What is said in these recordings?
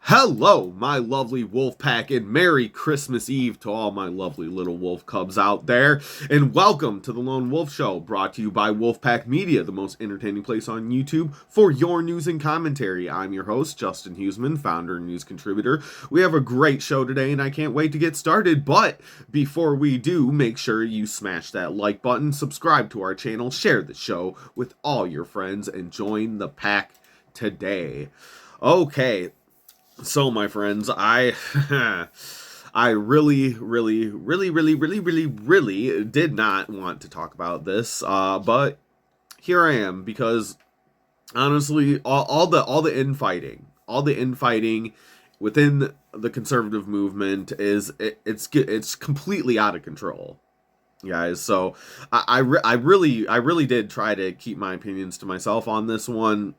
Hello, my lovely wolf pack, and Merry Christmas Eve to all my lovely little wolf cubs out there. And welcome to the Lone Wolf Show, brought to you by Wolfpack Media, the most entertaining place on YouTube for your news and commentary. I'm your host, Justin Huseman, founder and news contributor. We have a great show today, and I can't wait to get started. But before we do, make sure you smash that like button, subscribe to our channel, share the show with all your friends, and join the pack today. Okay. So, my friends, I really did not want to talk about this, but here I am because honestly, all the infighting within the conservative movement it's completely out of control, guys. So I really did try to keep my opinions to myself on this one.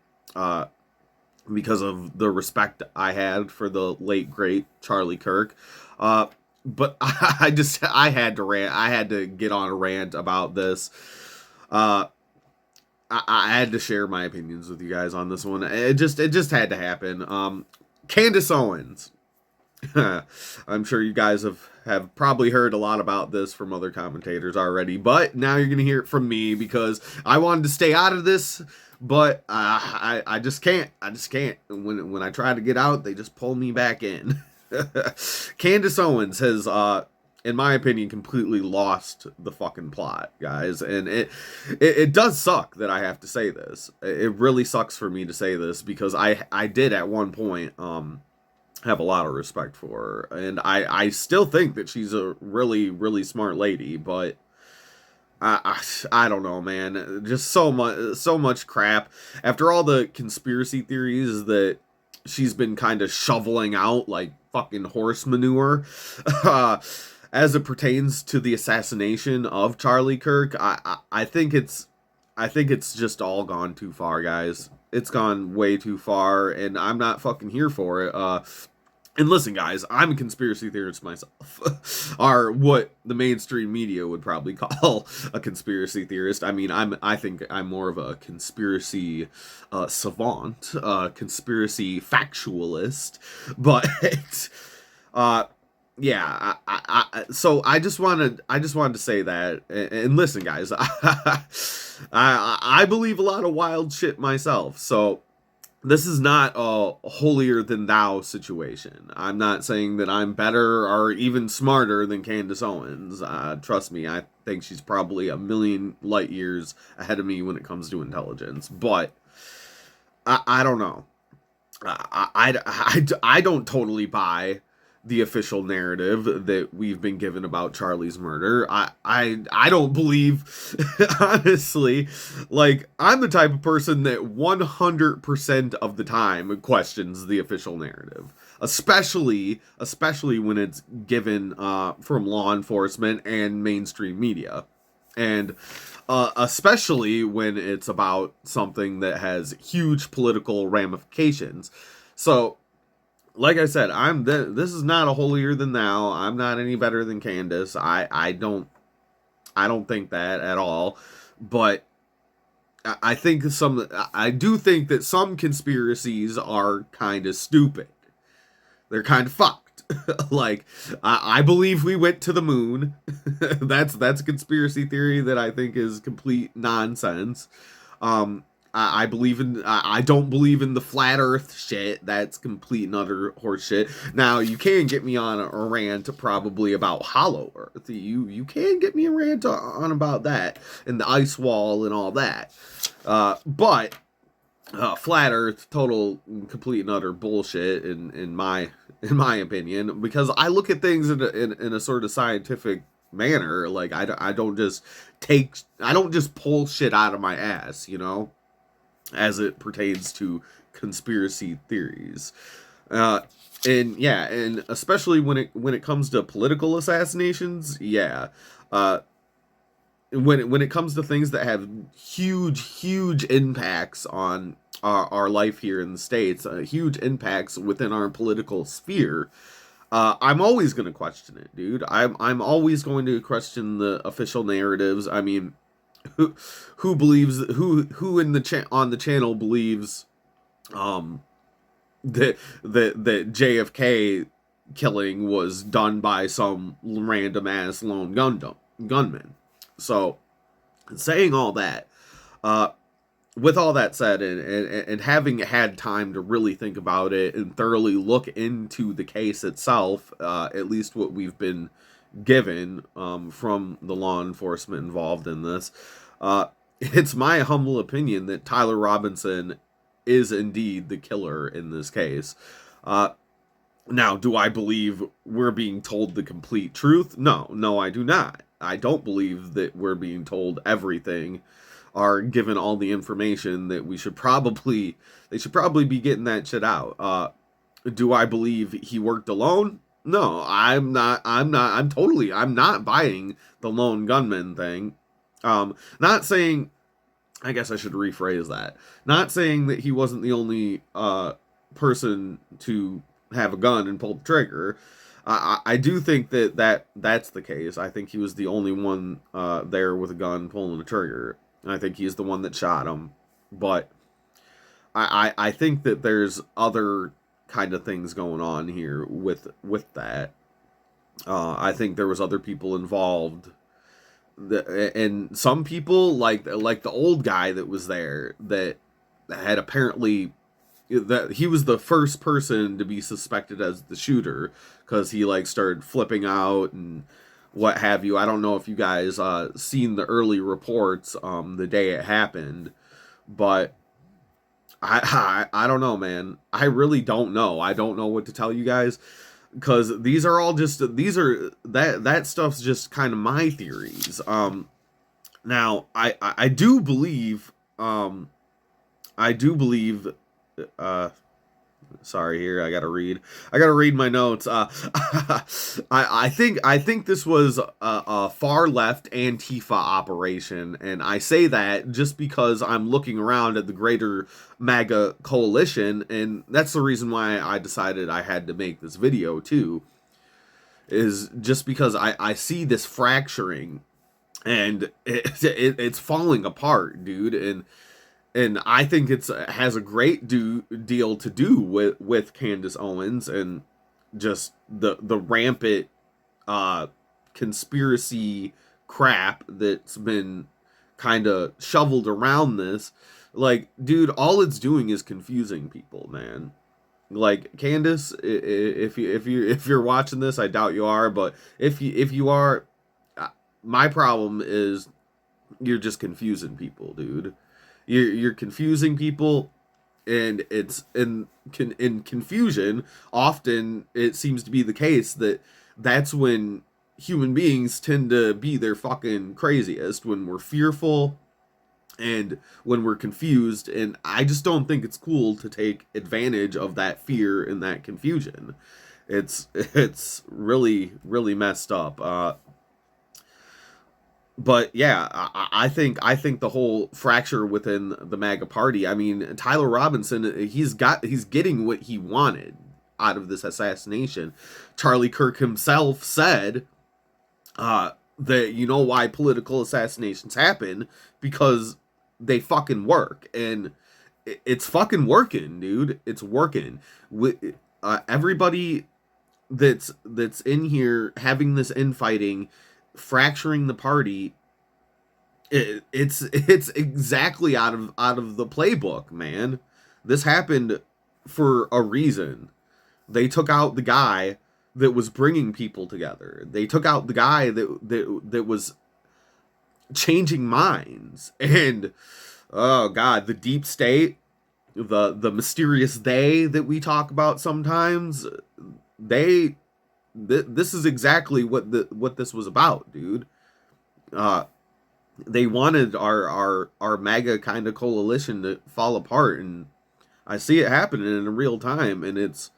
Because of the respect I had for the late great Charlie Kirk. But I had to rant. I had to get on a rant about this. I had to share my opinions with you guys on this one. It just had to happen. Candace Owens. I'm sure you guys have probably heard a lot about this from other commentators already, but now you're going to hear it from me because I wanted to stay out of this, but I just can't. I just can't. When I try to get out, they just pull me back in. Candace Owens has, in my opinion, completely lost the fucking plot, guys, and it does suck that I have to say this. It really sucks for me to say this because I did at one point have a lot of respect for her, and I still think that she's a really smart lady, but I don't know, man. Just so much crap after all the conspiracy theories that she's been kind of shoveling out like fucking horse manure. As it pertains to the assassination of Charlie Kirk, I think it's just all gone too far, guys. It's gone way too far, and I'm not fucking here for it. And listen, guys, I'm a conspiracy theorist myself, or what the mainstream media would probably call a conspiracy theorist. I mean, I think I'm more of a conspiracy savant, conspiracy factualist, but yeah. So I just wanted to say that, and listen, guys, I believe a lot of wild shit myself, so. This is not a holier than thou situation. I'm not saying that I'm better or even smarter than Candace Owens. Trust me, I think she's probably a million light years ahead of me when it comes to intelligence. But I don't know. I don't totally buy the official narrative that we've been given about Charlie's murder. I don't believe, honestly, like, I'm the type of person that 100% of the time questions the official narrative, especially when it's given from law enforcement and mainstream media, and especially when it's about something that has huge political ramifications. So, like I said, this is not a holier than thou. I'm not any better than Candace. I don't think that at all. But I do think that some conspiracies are kind of stupid. They're kind of fucked. Like, I believe we went to the moon. That's a conspiracy theory that I think is complete nonsense. I believe in. I don't believe in the flat Earth shit. That's complete and utter horse shit. Now you can get me on a rant probably about Hollow Earth. You can get me a rant on about that and the ice wall and all that. But flat Earth, total complete and utter bullshit in my opinion, because I look at things in a sort of scientific manner. Like I don't just pull shit out of my ass, as it pertains to conspiracy theories. And yeah, and especially when it comes to political assassinations, yeah. When it comes to things that have huge impacts on our life here in the States, huge impacts within our political sphere, I'm always going to question it, dude. I'm always going to question the official narratives. I mean, who believes, who in the on the channel believes that JFK killing was done by some random ass gunman. So, saying all that, uh, with all that said, and having had time to really think about it and thoroughly look into the case itself, at least what we've been given from the law enforcement involved in this, it's my humble opinion that Tyler Robinson is indeed the killer in this case. Uh, Now, do I believe we're being told the complete truth? No, I do not. I don't believe that we're being told everything, are given all the information that they should probably be getting that shit out. Do I believe he worked alone? No, I'm not buying the lone gunman thing. Not saying, I guess I should rephrase that. Not saying that he wasn't the only person to have a gun and pull the trigger. I do think that's the case. I think he was the only one there with a gun pulling the trigger. I think he's the one that shot him. But I think that there's other kind of things going on here with that. I think there was other people involved, and some people like the old guy that was there that had apparently, that he was the first person to be suspected as the shooter because he like started flipping out and what have you. I don't know if you guys seen the early reports the day it happened, but I don't know, man. I really don't know. I don't know what to tell you guys because these are all just that stuff's just kind of my theories. Now I do believe I do believe uh sorry, here I gotta read my notes. I think this was a far left Antifa operation, and I say that just because I'm looking around at the greater MAGA coalition, and that's the reason why I decided I had to make this video too, is just because I see this fracturing, and it's falling apart, dude. And I think it's has a great deal to do with Candace Owens and just the rampant conspiracy crap that's been kind of shoveled around this. Like, dude, all it's doing is confusing people, man. Like, Candace, if you're watching this, I doubt you are, but if you are, my problem is you're just confusing people, dude. You're confusing people, and it's in confusion. Often, it seems to be the case that that's when human beings tend to be their fucking craziest, when we're fearful and when we're confused. And I just don't think it's cool to take advantage of that fear and that confusion. It's really messed up. But yeah, I think the whole fracture within the MAGA party. I mean, Tyler Robinson, he's getting what he wanted out of this assassination. Charlie Kirk himself said that, you know why political assassinations happen, because they fucking work, and it's fucking working, dude. It's working. Everybody that's in here having this infighting, fracturing the party, it's exactly out of the playbook, man. This happened for a reason. They took out the guy that was bringing people together. They took out the guy that was changing minds. And oh god, the deep state, the mysterious they that we talk about sometimes, this is exactly what this was about, dude. They wanted our MAGA kind of coalition to fall apart, and I see it happening in real time, and it's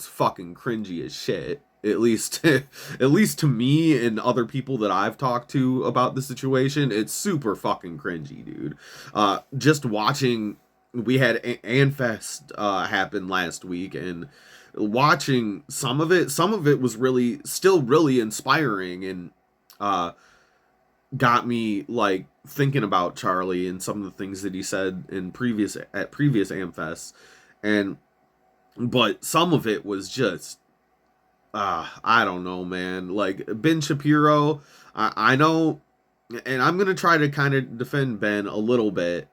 fucking cringy as shit. At least to me and other people that I've talked to about the situation, it's super fucking cringy, dude. Just watching, we had Anfest happen last week, and watching some of it was still really inspiring, and got me like thinking about Charlie and some of the things that he said in previous Amfests. And but some of it was just I don't know, man. Like Ben Shapiro, I know, and I'm gonna try to kind of defend Ben a little bit,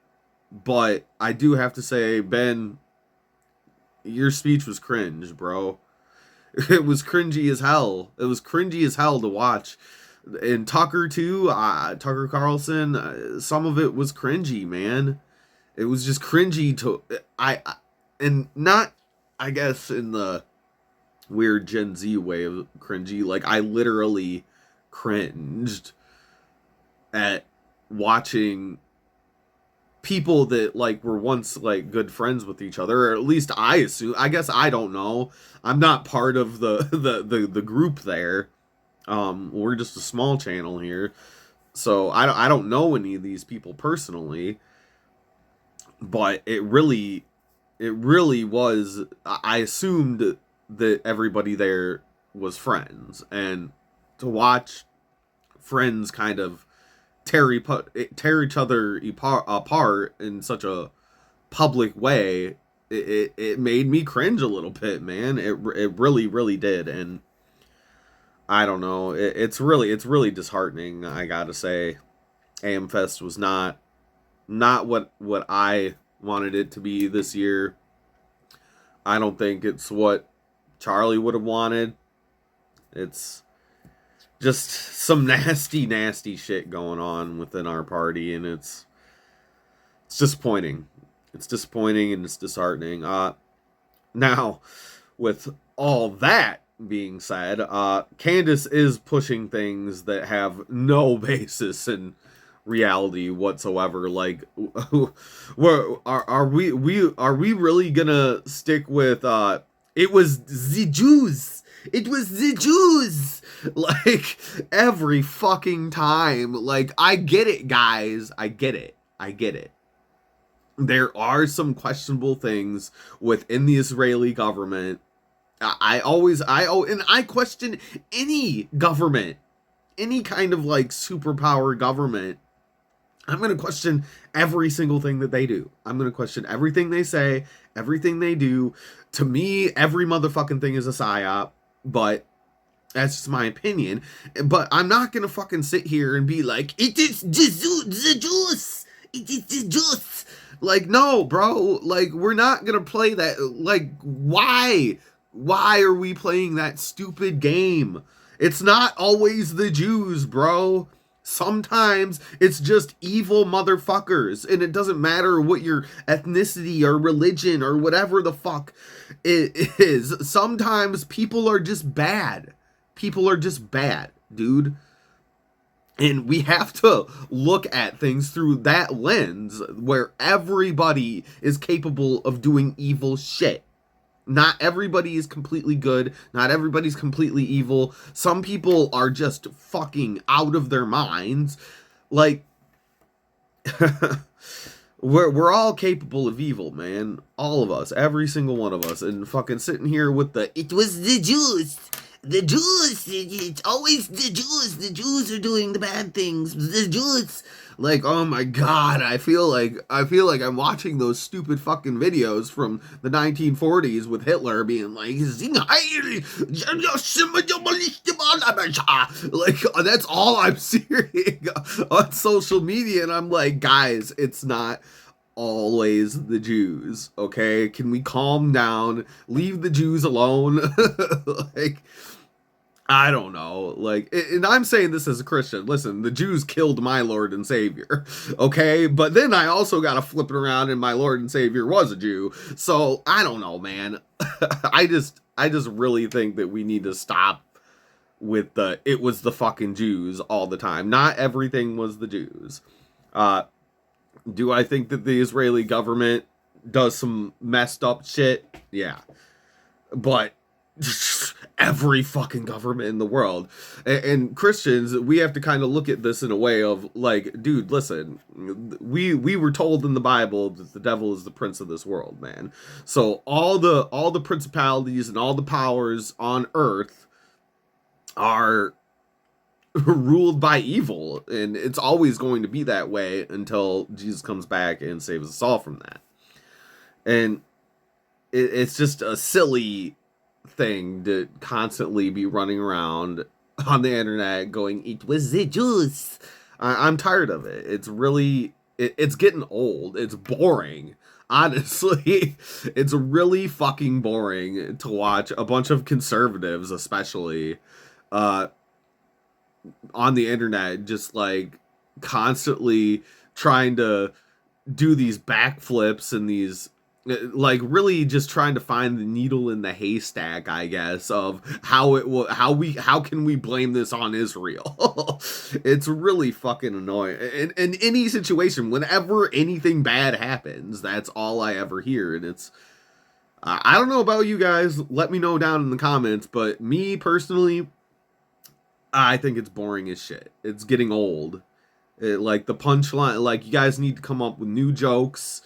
but I do have to say, Ben, your speech was cringe, bro. It was cringy as hell. It was cringy as hell to watch. And Tucker too, Tucker Carlson, some of it was cringy, man. It was just cringy to and not, I guess, in the weird Gen Z way of cringy. Like I literally cringed at watching people that like were once like good friends with each other, or at least I assume. I guess I don't know. I'm not part of the group there. We're just a small channel here, so I don't know any of these people personally. But it really was. I assumed that everybody there was friends, and to watch friends kind of tear each other apart in such a public way, it made me cringe a little bit, man. It really did, and I don't know. It's really disheartening. I gotta say, AMFest was not what I wanted it to be this year. I don't think it's what Charlie would have wanted. It's just some nasty shit going on within our party, and it's disappointing. It's disappointing and it's disheartening. Now, with all that being said, Candace is pushing things that have no basis in reality whatsoever. Like, are we really gonna stick with it was the Jews? It was the Jews. Like every fucking time. Like I get it, guys. I get it. I get it. There are some questionable things within the Israeli government. And I question any government, any kind of like superpower government. I'm going to question every single thing that they do. I'm going to question everything they say, everything they do. To me, every motherfucking thing is a psyop, but that's just my opinion. But I'm not going to fucking sit here and be like, it is the Jews. It is the Jews. Like, no, bro. Like, we're not going to play that. Like, why? Why are we playing that stupid game? It's not always the Jews, bro. Sometimes it's just evil motherfuckers, and it doesn't matter what your ethnicity or religion or whatever the fuck it is. Sometimes people are just bad. People are just bad, dude. And we have to look at things through that lens where everybody is capable of doing evil shit. Not everybody is completely good. Not everybody's completely evil. Some people are just fucking out of their minds. Like, we're all capable of evil, man. All of us. Every single one of us. And fucking sitting here with it was the Jews. The Jews. It's always the Jews. The Jews are doing the bad things. The Jews. Like, oh my god, I feel like I'm watching those stupid fucking videos from the 1940s with Hitler being like, like that's all I'm seeing on social media, and I'm like, guys, it's not always the Jews, okay? Can we calm down? Leave the Jews alone. Like, I don't know. Like, and I'm saying this as a Christian. Listen, the Jews killed my Lord and Savior, okay? But then I also got to flip it around, and my Lord and Savior was a Jew. So I don't know, man. I just really think that we need to stop with it was the fucking Jews all the time. Not everything was the Jews. Do I think that the Israeli government does some messed up shit? Yeah. But every fucking government in the world, and Christians, we have to kind of look at this in a way of like, dude, listen, we were told in the Bible that the devil is the prince of this world, man. So all the principalities and all the powers on earth are ruled by evil, and it's always going to be that way until Jesus comes back and saves us all from that. And it's just a silly thing to constantly be running around on the internet going, "It was the juice." I'm tired of it. It's really, it's getting old. It's boring. Honestly, it's really fucking boring to watch a bunch of conservatives, especially, uh, on the internet, just like constantly trying to do these backflips and these, like, really just trying to find the needle in the haystack, I guess, of how it will, how can we blame this on Israel. It's really fucking annoying. In any situation, whenever anything bad happens, that's all I ever hear. And it's, I don't know about you guys, let me know down in the comments, but me personally, I think it's boring as shit. It's getting old. Like the punchline, like you guys need to come up with new jokes.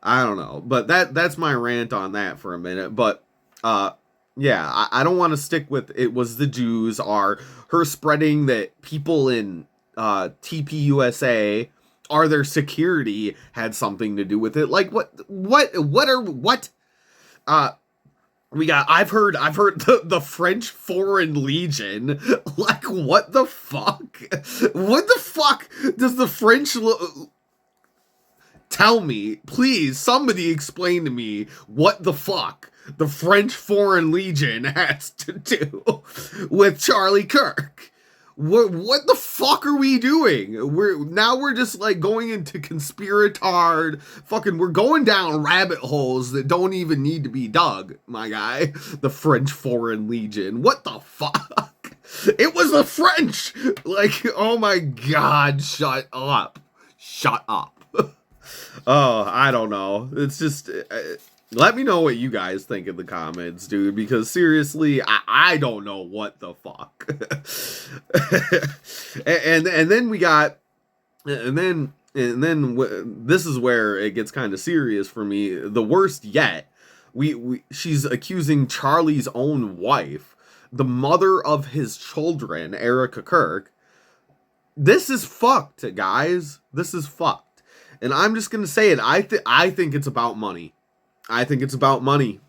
I don't know, but that's my rant on that for a minute. But uh, yeah, I don't want to stick with it was the Jews, or her spreading that people in TPUSA are their security had something to do with it. Like what? Uh, I've heard the French Foreign Legion. Like, what the fuck? What the fuck does the French tell me? Please, somebody explain to me what the fuck the French Foreign Legion has to do with Charlie Kirk. What the fuck are we doing? We're just like going into conspiratard fucking, we're going down rabbit holes that don't even need to be dug, my guy. The French Foreign Legion. What the fuck? It was the French. Like, oh my god, shut up. Shut up. Oh, I don't know. It's just let me know what you guys think in the comments, dude, because seriously, I don't know what the fuck. and then we got and then this is where it gets kind of serious for me. The worst yet. She's accusing Charlie's own wife, the mother of his children, Erica Kirk. This is fucked, guys. This is fucked. And I'm just going to say it. I think it's about money. I think it's about money.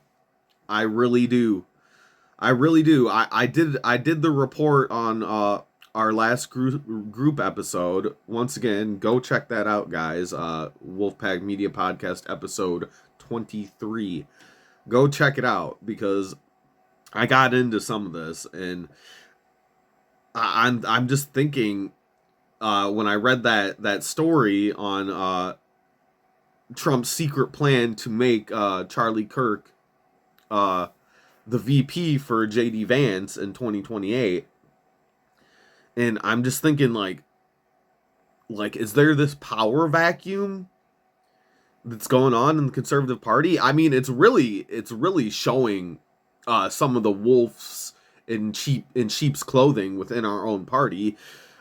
I really do. I really do. I did the report on our last group episode. Once again, go check that out, guys. Wolfpack Media Podcast episode 23. Go check it out, because I got into some of this, and I'm just thinking, when I read that story on Trump's secret plan to make Charlie Kirk the VP for JD Vance in 2028, and I'm just thinking, like, is there this power vacuum that's going on in the Conservative Party? I mean, it's really showing some of the wolves in sheep's clothing within our own party.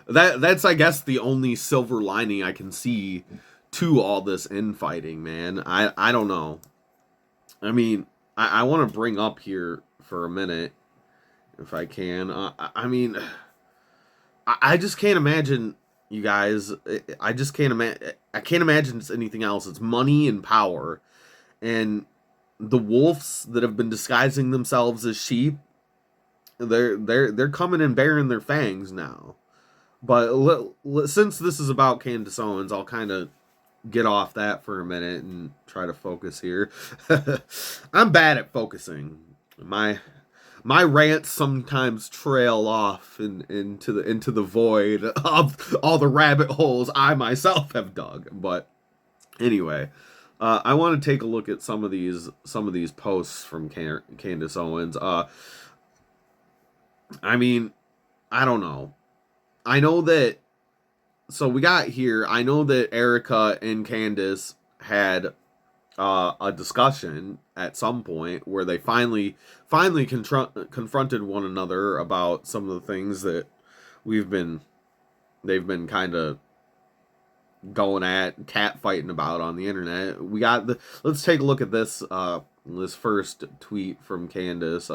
That's, I guess, the only silver lining I can see to all this infighting, man. I don't know. I mean, I want to bring up here for a minute, if I can. I mean, I just can't imagine, you guys. I just can't imagine. I can't imagine it's anything else. It's money and power, and the wolves that have been disguising themselves as sheep. They're coming and bearing their fangs now. But since this is about Candace Owens, I'll kind of get off that for a minute and try to focus here. I'm bad at focusing. My rants sometimes trail off into the void of all the rabbit holes I myself have dug. But anyway, I want to take a look at some of these posts from Candace Owens. I mean, I don't know. I know that. So we got here. I know that Erica and Candace had a discussion at some point where they finally confronted one another about some of the things that they've been kind of going at, cat fighting about on the internet. Let's take a look at this first tweet from Candace.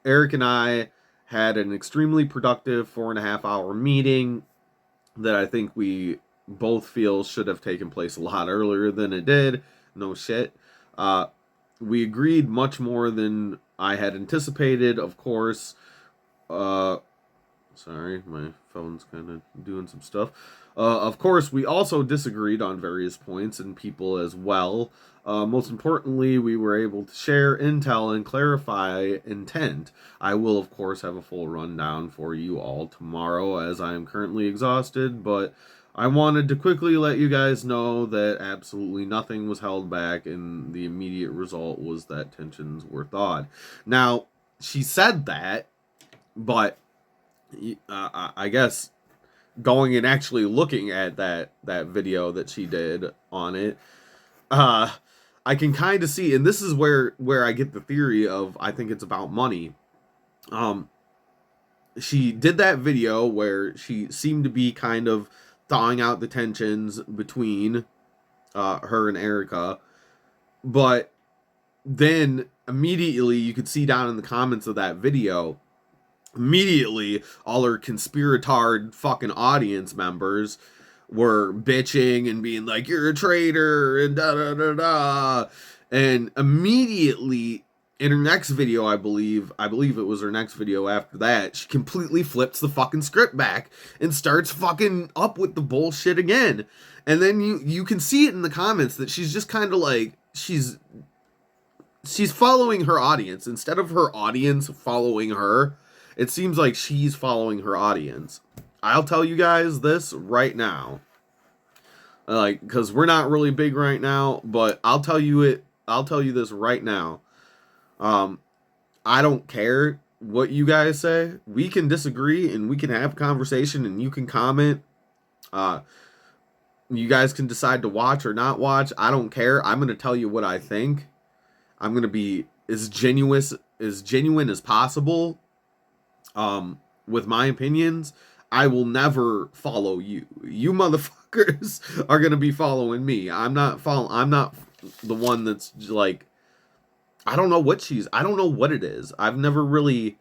Eric and I had an extremely productive 4.5-hour meeting that I think we both feel should have taken place a lot earlier than it did. No shit. we agreed much more than I had anticipated, of course. Uh, Sorry, my phone's kind of doing some stuff. Of course, we also disagreed on various points and people as well. Most importantly, we were able to share intel and clarify intent. I will, of course, have a full rundown for you all tomorrow as I am currently exhausted, but I wanted to quickly let you guys know that absolutely nothing was held back, and the immediate result was that tensions were thawed. Now, she said that, but I guess going and actually looking at that video that she did on it, uh, I can kind of see, and this is where I get the theory of I think it's about money. She did that video where she seemed to be kind of thawing out the tensions between her and Erica, but then immediately you could see down in the comments of that video, immediately all her conspiratard fucking audience members were bitching and being like, you're a traitor and da da da da. And immediately in her next video, I believe it was her next video after that, she completely flips the fucking script back and starts fucking up with the bullshit again. And then you can see it in the comments that she's just kind of like, she's following her audience instead of her audience following her. It seems like she's following her audience. I'll tell you guys this right now. Like, because we're not really big right now, but I'll tell you this right now. I don't care what you guys say. We can disagree and we can have a conversation and you can comment. You guys can decide to watch or not watch. I don't care. I'm going to tell you what I think. I'm going to be as genuine as possible. With my opinions. I will never follow you. You motherfuckers are gonna be following me. I'm not the one that's like, I don't know what it is. I've never really,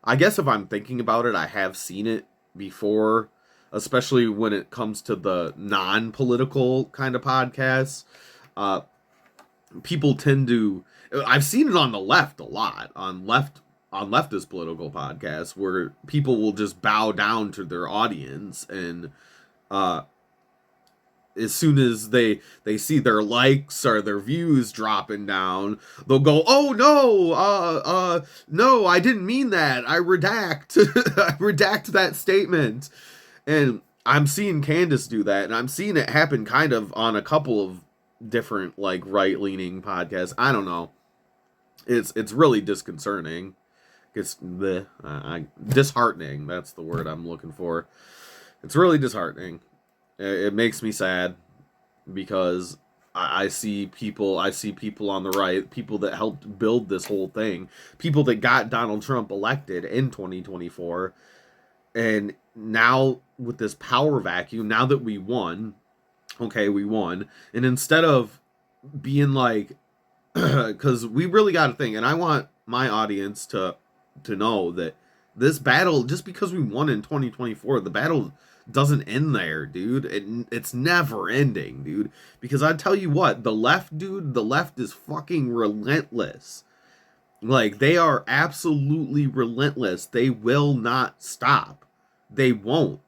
I guess if I'm thinking about it, I have seen it before, especially when it comes to the non-political kind of podcasts. People tend to, I've seen it on the left a lot, on leftist political podcasts where people will just bow down to their audience, and as soon as they see their likes or their views dropping down, they'll go, oh no, I didn't mean that, I redact I redact that statement. And I'm seeing Candace do that, and I'm seeing it happen kind of on a couple of different like right-leaning podcasts. I don't know, it's really disconcerting. It's disheartening. That's the word I'm looking for. It's really disheartening. It makes me sad because I see people on the right, people that helped build this whole thing, people that got Donald Trump elected in 2024, and now with this power vacuum, now that we won, and instead of being like, because we really got to think, and I want my audience to know that this battle, just because we won in 2024, the battle doesn't end there, dude. It's never ending, dude. Because I tell you what, the left is fucking relentless. Like, they are absolutely relentless. They will not stop. They won't.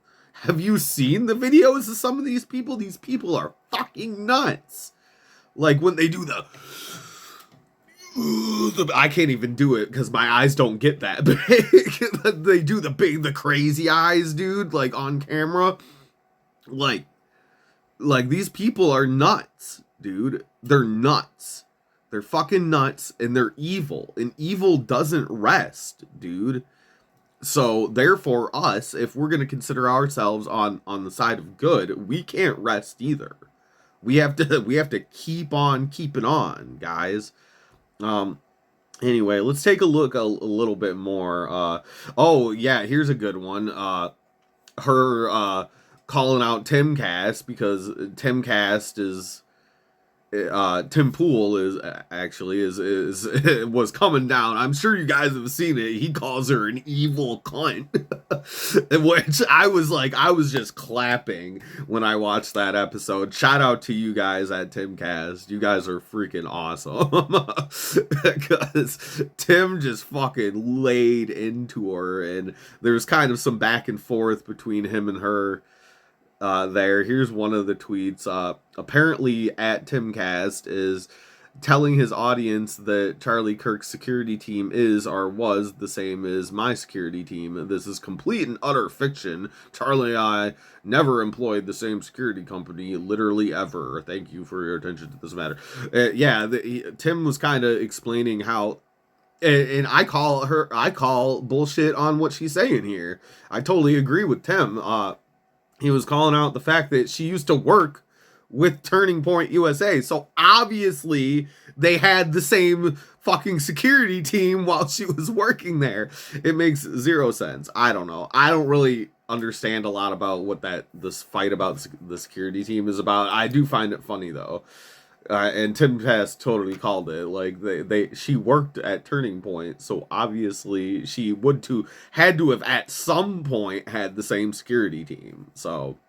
Have you seen the videos of some of these people? These people are fucking nuts. Like, when they do I can't even do it because my eyes don't get that big. They do the crazy eyes, dude, like on camera. Like these people are nuts, dude. They're nuts. They're fucking nuts, and they're evil. And evil doesn't rest, dude. So therefore, us, if we're gonna consider ourselves on the side of good, we can't rest either. We have to keep on keeping on, guys. Anyway, let's take a look a little bit more. Oh yeah, here's a good one. Her calling out Timcast because Timcast Tim Pool is actually is was coming down. I'm sure you guys have seen it. He calls her an evil cunt, which I was just clapping when I watched that episode. Shout out to you guys at Timcast. You guys are freaking awesome because Tim just fucking laid into her, and there's kind of some back and forth between him and her. Here's one of the tweets. Apparently, at Timcast is telling his audience that Charlie Kirk's security team is or was the same as my security team. This is complete and utter fiction. Charlie and I never employed the same security company, literally ever. Thank you for your attention to this matter. Tim was kind of explaining how. And I call bullshit on what she's saying here. I totally agree with Tim. He was calling out the fact that she used to work with Turning Point USA. So obviously they had the same fucking security team while she was working there. It makes zero sense. I don't know. I don't really understand a lot about what this fight about the security team is about. I do find it funny though. And Tim has totally called it. Like she worked at Turning Point, so obviously she had to have at some point had the same security team. So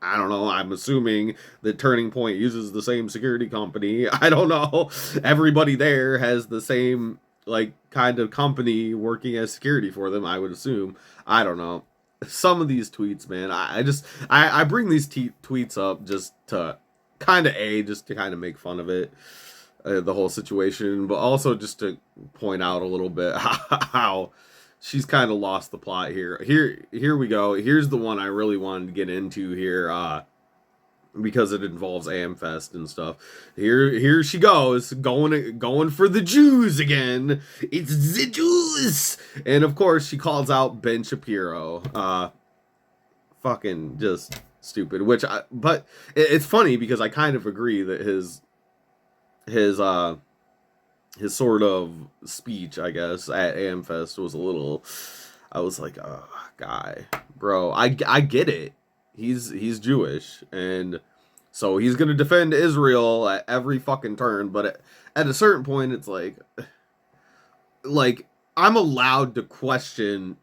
I don't know. I'm assuming that Turning Point uses the same security company. I don't know. Everybody there has the same like kind of company working as security for them. I would assume. I don't know. Some of these tweets, man. I bring these tweets up just to just to kind of make fun of it, the whole situation, but also just to point out a little bit how she's kind of lost the plot here. Here we go. Here's the one I really wanted to get into here, because it involves AmFest and stuff. Here she goes, going for the Jews again. It's the Jews, and of course she calls out Ben Shapiro. Fucking just stupid. But it's funny because I kind of agree that his sort of speech, I guess, at AmFest was a little. I was like, oh, guy, bro, I get it. He's Jewish, and so he's gonna defend Israel at every fucking turn. But at a certain point, it's like I'm allowed to question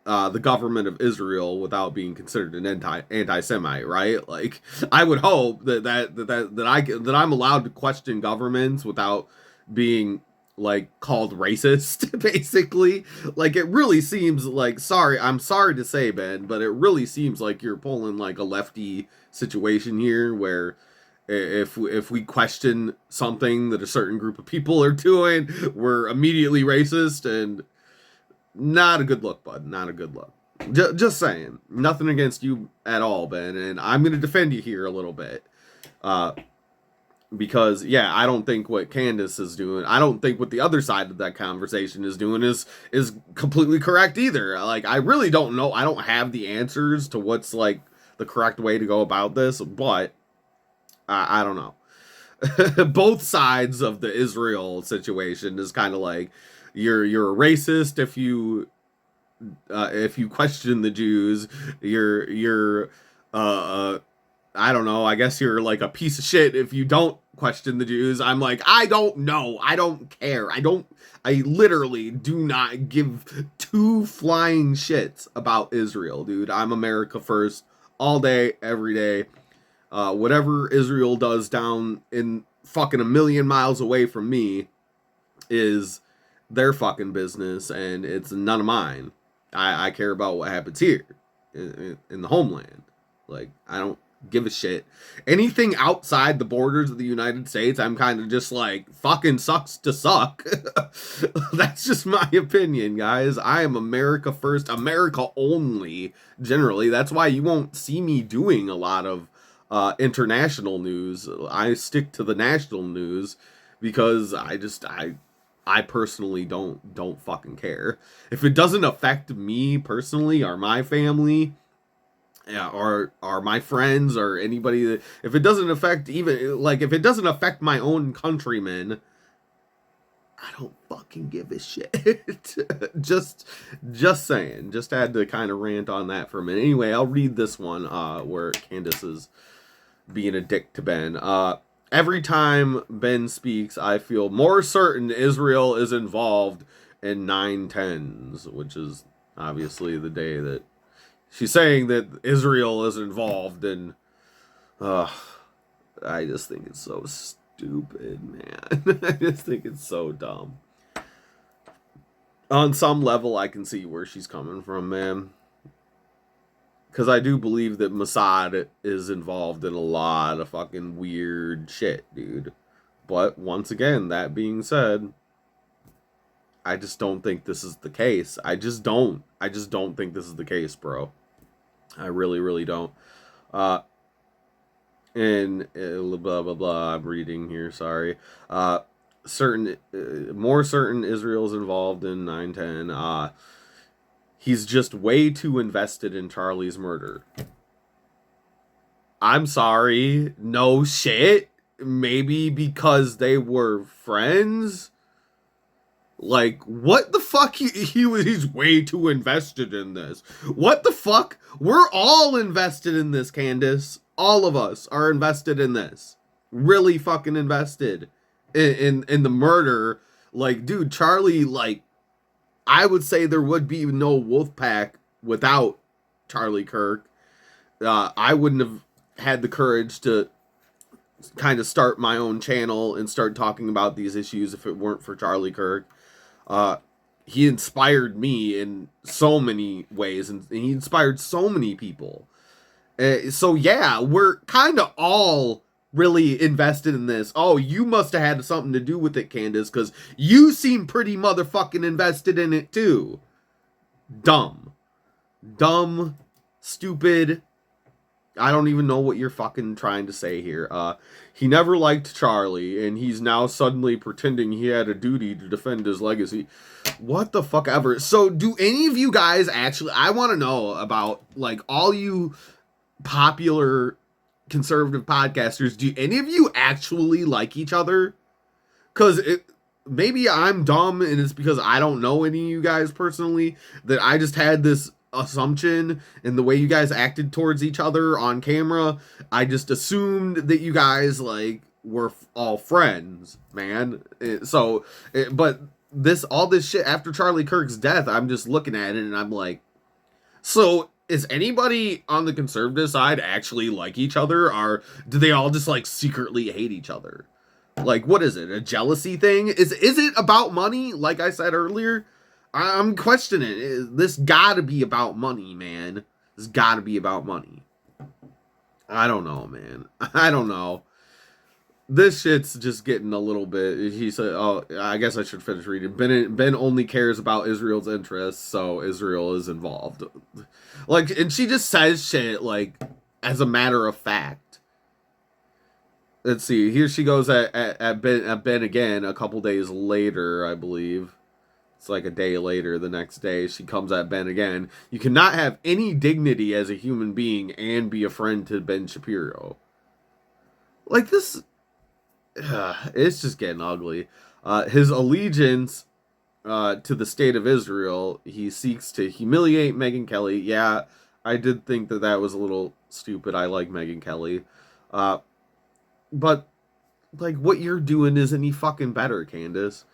the government of Israel without being considered an anti-Semite, right? Like, I would hope that I'm allowed to question governments without being like called racist, basically. Like, it really seems like, I'm sorry to say, Ben, but it really seems like you're pulling like a lefty situation here, where if we question something that a certain group of people are doing, we're immediately racist, and not a good look, bud. Not a good look. Just saying. Nothing against you at all, Ben. And I'm going to defend you here a little bit. Because, yeah, I don't think what Candace is doing, I don't think what the other side of that conversation is doing is completely correct either. Like, I really don't know. I don't have the answers to what's, like, the correct way to go about this. But, I don't know. Both sides of the Israel situation is kind of like, you're a racist if you question the Jews. You're I don't know. I guess you're like a piece of shit if you don't question the Jews. I'm like, I don't know. I don't care. I literally do not give two flying shits about Israel, dude. I'm America first all day, every day. Whatever Israel does down in fucking a million miles away from me is their fucking business, and it's none of mine. I care about what happens here in the homeland. Like, I don't give a shit. Anything outside the borders of the United States, I'm kind of just like, fucking sucks to suck. That's just my opinion, guys. I am America first, America only, generally. That's why you won't see me doing a lot of international news. I stick to the national news because I personally don't fucking care. If it doesn't affect me personally or my family, yeah, or my friends or anybody that, if it doesn't affect if it doesn't affect my own countrymen, I don't fucking give a shit. just saying. Just had to kind of rant on that for a minute. Anyway, I'll read this one where Candace is being a dick to Ben. Every time Ben speaks, I feel more certain Israel is involved in 9/10s, which is obviously the day that she's saying that Israel is involved in. Uh, I just think it's so stupid, man. I just think it's so dumb. On some level, I can see where she's coming from, man. Because I do believe that Mossad is involved in a lot of fucking weird shit, dude. But once again, that being said, I just don't think this is the case. I just don't. I just don't think this is the case, bro. I really, really don't. And blah blah blah. I'm reading here. Sorry. More certain Israel's involved in 9/10. He's just way too invested in Charlie's murder. I'm sorry. No shit. Maybe because they were friends. Like, what the fuck? He's way too invested in this. What the fuck? We're all invested in this, Candace. All of us are invested in this. Really fucking invested in the murder. Like, dude, Charlie, like, I would say there would be no Wolfpack without Charlie Kirk. I wouldn't have had the courage to kind of start my own channel and start talking about these issues if it weren't for Charlie Kirk. He inspired me in so many ways, and he inspired so many people. So yeah, we're kind of all really invested in this. Oh, you must have had something to do with it, Candace, because you seem pretty motherfucking invested in it too. Dumb, stupid. I don't even know what you're fucking trying to say here. He never liked Charlie, and he's now suddenly pretending he had a duty to defend his legacy. What the fuck ever. So, do any of you guys actually... I want to know about, like, all you popular conservative podcasters. Do any of you actually like each other? Because maybe I'm dumb, and it's because I don't know any of you guys personally, that I just had this assumption in the way you guys acted towards each other on camera. I just assumed that you guys like were all friends, man. But all this shit after Charlie Kirk's death, I'm just looking at it and I'm like, so is anybody on the conservative side actually like each other, or do they all just like secretly hate each other? Like, what is it? A jealousy thing? Is it about money? Like I said earlier, I'm questioning. This gotta be about money, man. This gotta be about money. I don't know, man. I don't know. This shit's just getting a little bit... He said, oh, I guess I should finish reading. Ben only cares about Israel's interests, so Israel is involved. Like, and she just says shit, like, as a matter of fact. Let's see. Here she goes at Ben again a couple days later, I believe. It's like a day later, the next day, she comes at Ben again. You cannot have any dignity as a human being and be a friend to Ben Shapiro. Like, this... it's just getting ugly. His allegiance to the state of Israel, he seeks to humiliate Megyn Kelly. Yeah, I did think that was a little stupid. I like Megyn Kelly. But, like, what you're doing isn't any fucking better, Candace.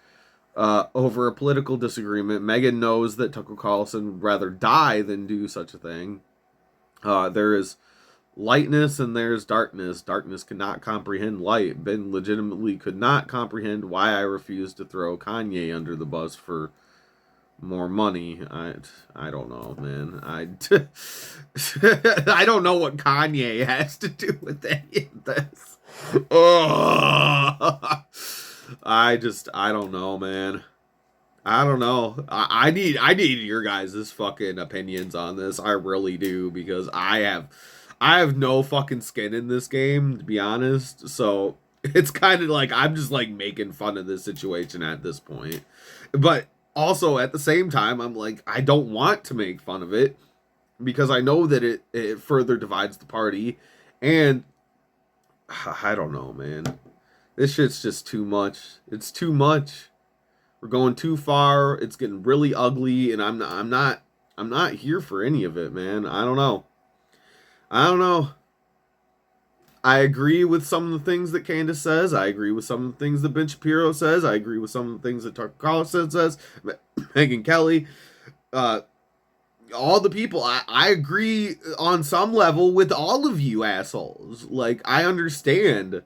Over a political disagreement, Megyn knows that Tucker Carlson would rather die than do such a thing. There is lightness and there's darkness. Darkness cannot comprehend light. Ben legitimately could not comprehend why I refused to throw Kanye under the bus for more money. I don't know, man. I don't know what Kanye has to do with any of this. Oh. I don't know, man. I don't know. I need your guys' fucking opinions on this. I really do, because I have no fucking skin in this game, to be honest. So it's kind of like I'm just like making fun of this situation at this point. But also at the same time, I'm like, I don't want to make fun of it, because I know that it further divides the party. And I don't know, man. This shit's just too much. It's too much. We're going too far. It's getting really ugly, and I'm not here for any of it, man. I don't know. I agree with some of the things that Candace says. I agree with some of the things that Ben Shapiro says. I agree with some of the things that Tucker Carlson says. Megyn Kelly. Uh, all the people. I agree on some level with all of you assholes. Like, I understand.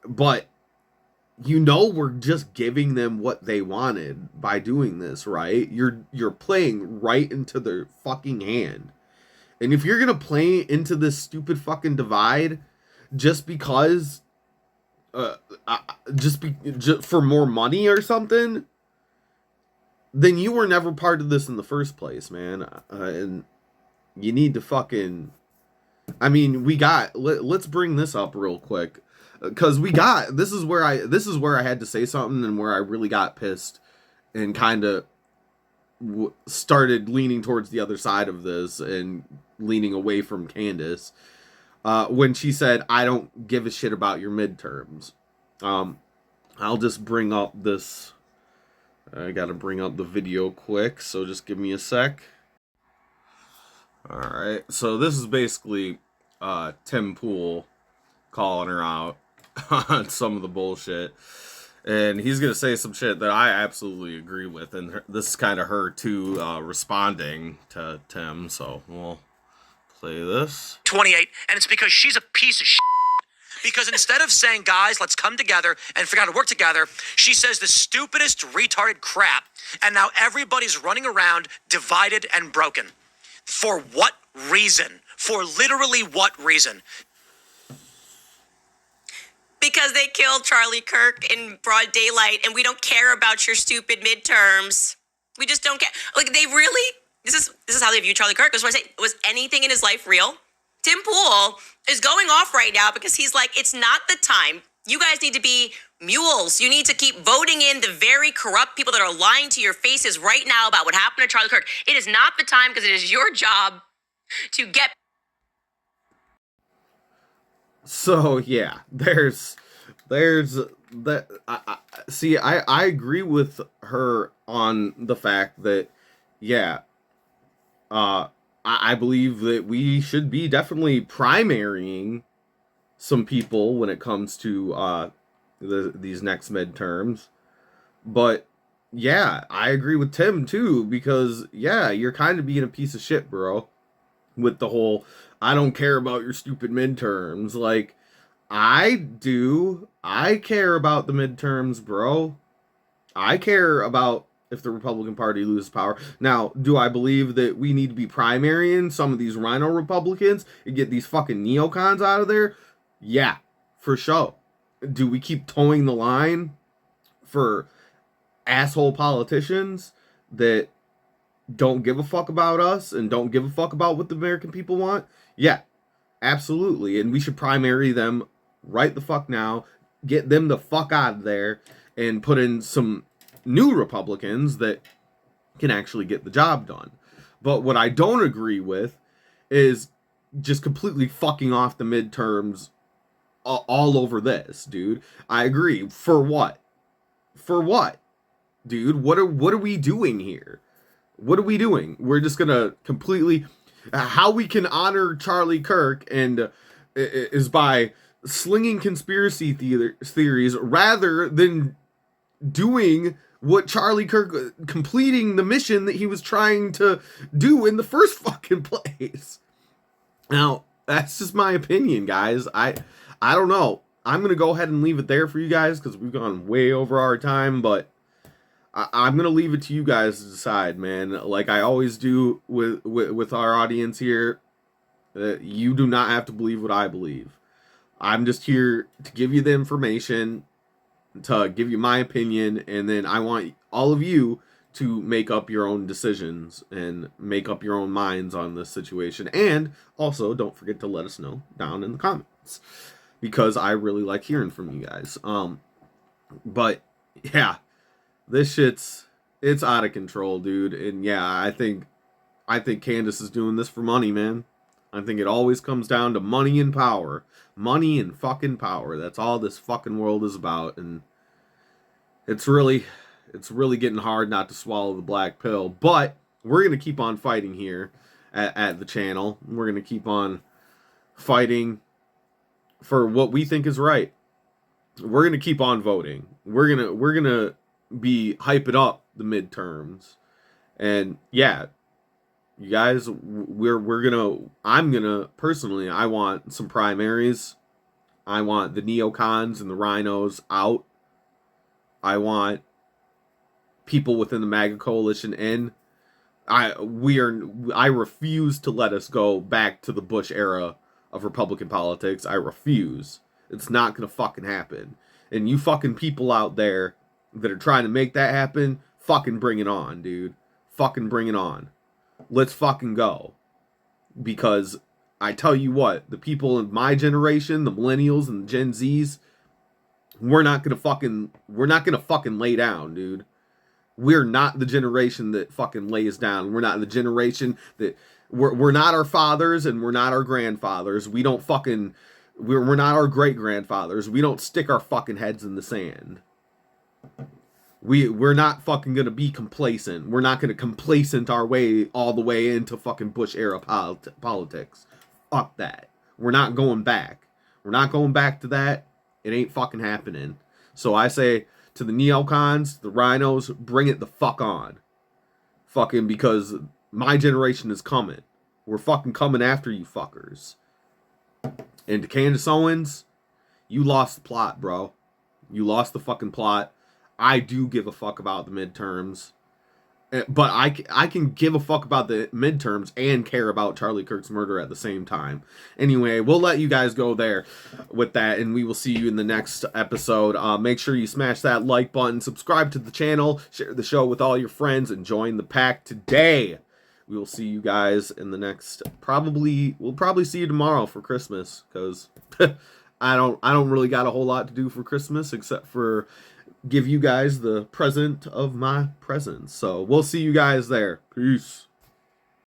But we're just giving them what they wanted by doing this, right? You're playing right into their fucking hand. And if you're gonna play into this stupid fucking divide just because uh just for more money or something, then you were never part of this in the first place, man. And you need to fucking, I mean, let's bring this up real quick, because this is where I had to say something, and where I really got pissed and kind of started leaning towards the other side of this and leaning away from Candace, when she said, "I don't give a shit about your midterms." I'll just bring up this. I gotta bring up the video quick, so just give me a sec. Alright, so this is basically Tim Pool calling her out on some of the bullshit. And he's going to say some shit that I absolutely agree with. And this is kind of her, too, responding to Tim. So we'll play this. 28, and it's because she's a piece of shit. Because instead of saying, guys, let's come together and figure out how to work together, she says the stupidest retarded crap. And now everybody's running around divided and broken. For what reason? For literally what reason? Because they killed Charlie Kirk in broad daylight, and we don't care about your stupid midterms. We just don't care. Like, they really, this is how they view Charlie Kirk. This is what I say. Was anything in his life real? Tim Pool is going off right now because he's like, it's not the time. You guys need to be mules. You need to keep voting in the very corrupt people that are lying to your faces right now about what happened to Charlie Kirk. It is not the time, because it is your job to get. So yeah, there's that. I agree with her on the fact that, yeah, I believe that we should be definitely primarying some people when it comes to these next midterms. But yeah, I agree with Tim too, because yeah, you're kind of being a piece of shit, bro, with the whole "I don't care about your stupid midterms." Like, I do. I care about the midterms, bro. I care about if the Republican Party loses power. Now, do I believe that we need to be primarying some of these rhino Republicans and get these fucking neocons out of there? Yeah, for sure. Do we keep towing the line for asshole politicians that don't give a fuck about us and don't give a fuck about what the American people want? Yeah, absolutely. And we should primary them right the fuck now, get them the fuck out of there, and put in some new Republicans that can actually get the job done. But what I don't agree with is just completely fucking off the midterms all over this, dude. I agree. For what? For what? Dude, what are we doing here? What are we doing? We're just gonna completely, how we can honor Charlie Kirk and is by slinging conspiracy theories rather than doing what Charlie Kirk, completing the mission that he was trying to do in the first fucking place. Now, that's just my opinion, guys. I don't know. I'm gonna go ahead and leave it there for you guys, because we've gone way over our time, but I'm gonna leave it to you guys to decide, man. Like I always do with our audience here, you do not have to believe what I believe. I'm just here to give you the information, to give you my opinion, and then I want all of you to make up your own decisions and make up your own minds on this situation. And also, don't forget to let us know down in the comments, because I really like hearing from you guys. But yeah, this shit's out of control, dude. And yeah, I think Candace is doing this for money, man. I think it always comes down to money and power. Money and fucking power. That's all this fucking world is about. And it's really getting hard not to swallow the black pill. But we're going to keep on fighting here at the channel. We're going to keep on fighting for what we think is right. We're gonna keep on voting. We're gonna be hyping up the midterms, and yeah, you guys, we're gonna. I'm gonna personally. I want some primaries. I want the neocons and the rhinos out. I want people within the MAGA coalition in. I refuse to let us go back to the Bush era of Republican politics. I refuse. It's not gonna fucking happen. And you fucking people out there that are trying to make that happen, fucking bring it on, dude. Fucking bring it on. Let's fucking go. Because I tell you what, the people in my generation, the millennials and the Gen Zs, we're not gonna fucking lay down, dude. We're not the generation that fucking lays down. We're not the generation that we're not our fathers and we're not our grandfathers. We don't fucking we're not our great grandfathers. We don't stick our fucking heads in the sand. We're not fucking gonna be complacent. We're not gonna complacent our way all the way into fucking Bush era politics. Fuck that. We're not going back. We're not going back to that. It ain't fucking happening. So I say to the neocons, the rhinos, bring it the fuck on. Fucking because my generation is coming. We're fucking coming after you fuckers. And to Candace Owens, you lost the plot, bro. You lost the fucking plot. I do give a fuck about the midterms. But I can give a fuck about the midterms and care about Charlie Kirk's murder at the same time. Anyway, we'll let you guys go there with that, and we will see you in the next episode. Make sure you smash that like button, subscribe to the channel, share the show with all your friends, and join the pack today. We will see you guys in the next. We'll probably see you tomorrow for Christmas, because I don't really got a whole lot to do for Christmas except for give you guys the present of my presents. So we'll see you guys there. Peace.